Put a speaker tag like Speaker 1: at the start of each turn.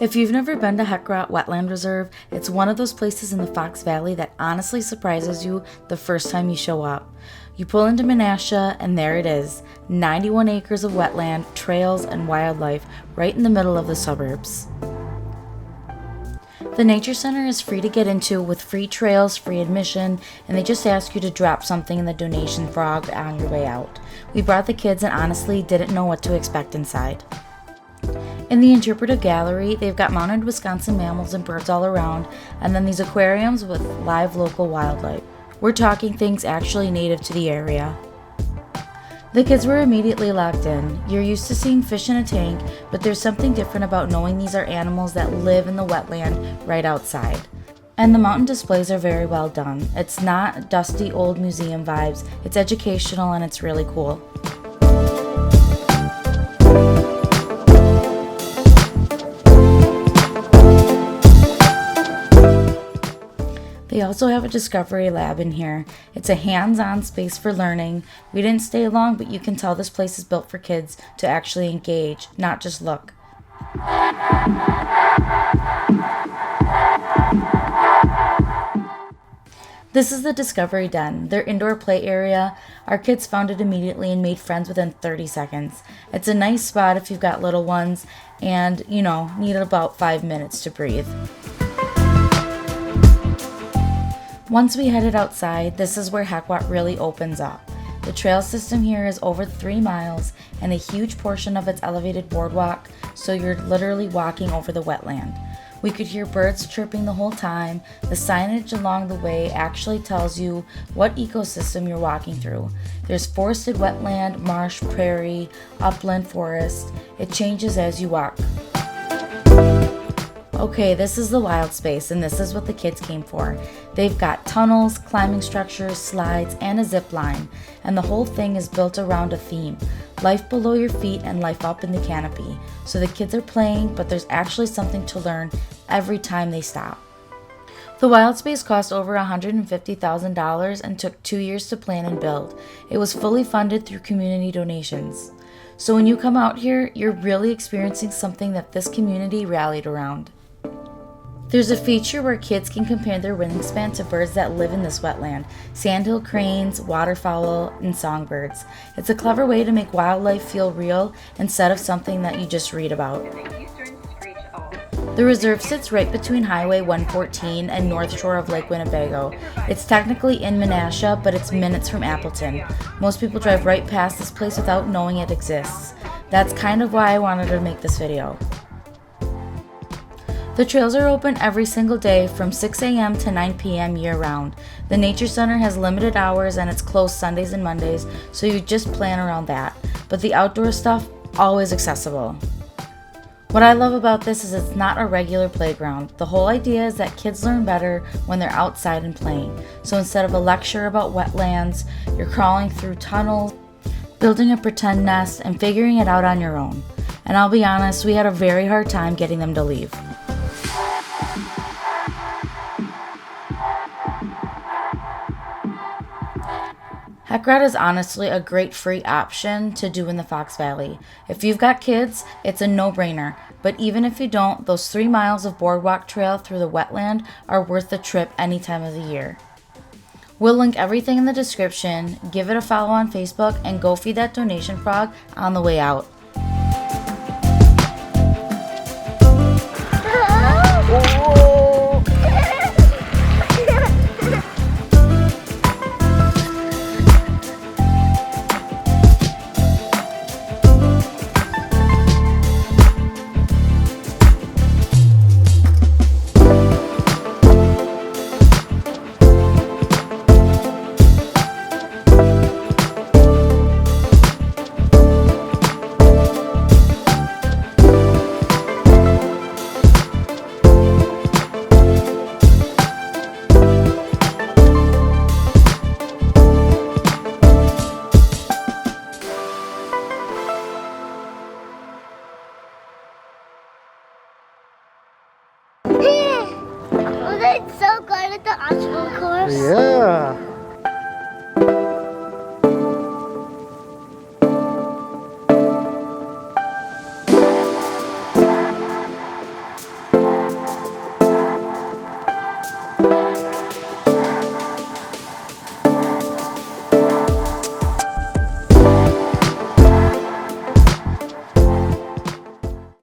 Speaker 1: If you've never been to Heckrodt Wetland Reserve, it's one of those places in the Fox Valley that honestly surprises you the first time you show up. You pull into Menasha and there it is, 91 acres of wetland, trails, and wildlife right in the middle of the suburbs. The Nature Center is free to get into with free trails, free admission, and they just ask you to drop something in the donation frog on your way out. We brought the kids and honestly didn't know what to expect inside. In the interpretive gallery, they've got mounted Wisconsin mammals and birds all around, and then these aquariums with live local wildlife. We're talking things actually native to the area. The kids were immediately locked in. You're used to seeing fish in a tank, but there's something different about knowing these are animals that live in the wetland right outside. And the mountain displays are very well done. It's not dusty old museum vibes, it's educational and it's really cool. They also have a discovery lab in here. It's a hands-on space for learning. We didn't stay long, but you can tell this place is built for kids to actually engage, not just look. This is the Discovery Den, their indoor play area. Our kids found it immediately and made friends within 30 seconds. It's a nice spot if you've got little ones and, need about 5 minutes to breathe. Once we headed outside, this is where Heckrodt really opens up. The trail system here is over 3 miles and a huge portion of it's elevated boardwalk, so you're literally walking over the wetland. We could hear birds chirping the whole time. The signage along the way actually tells you what ecosystem you're walking through. There's forested wetland, marsh, prairie, upland forest. It changes as you walk. Okay, this is the wild space, and this is what the kids came for. They've got tunnels, climbing structures, slides, and a zip line, and the whole thing is built around a theme. Life below your feet and life up in the canopy. So the kids are playing, but there's actually something to learn every time they stop. The wild space cost over $150,000 and took 2 years to plan and build. It was fully funded through community donations. So when you come out here, you're really experiencing something that this community rallied around. There's a feature where kids can compare their wingspan to birds that live in this wetland: sandhill cranes, waterfowl, and songbirds. It's a clever way to make wildlife feel real instead of something that you just read about. The reserve sits right between Highway 114 and North Shore of Lake Winnebago. It's technically in Menasha, but it's minutes from Appleton. Most people drive right past this place without knowing it exists. That's kind of why I wanted to make this video. The trails are open every single day from 6 a.m. to 9 p.m. year-round. The Nature Center has limited hours and it's closed Sundays and Mondays, so you just plan around that. But the outdoor stuff, always accessible. What I love about this is it's not a regular playground. The whole idea is that kids learn better when they're outside and playing. So instead of a lecture about wetlands, you're crawling through tunnels, building a pretend nest, and figuring it out on your own. And I'll be honest, we had a very hard time getting them to leave. Heckrodt is honestly a great free option to do in the Fox Valley. If you've got kids, it's a no-brainer. But even if you don't, those 3 miles of boardwalk trail through the wetland are worth the trip any time of the year. We'll link everything in the description, give it a follow on Facebook, and go feed that donation frog on the way out.
Speaker 2: Was it so good at the obstacle course?
Speaker 3: Yeah.
Speaker 2: Bye.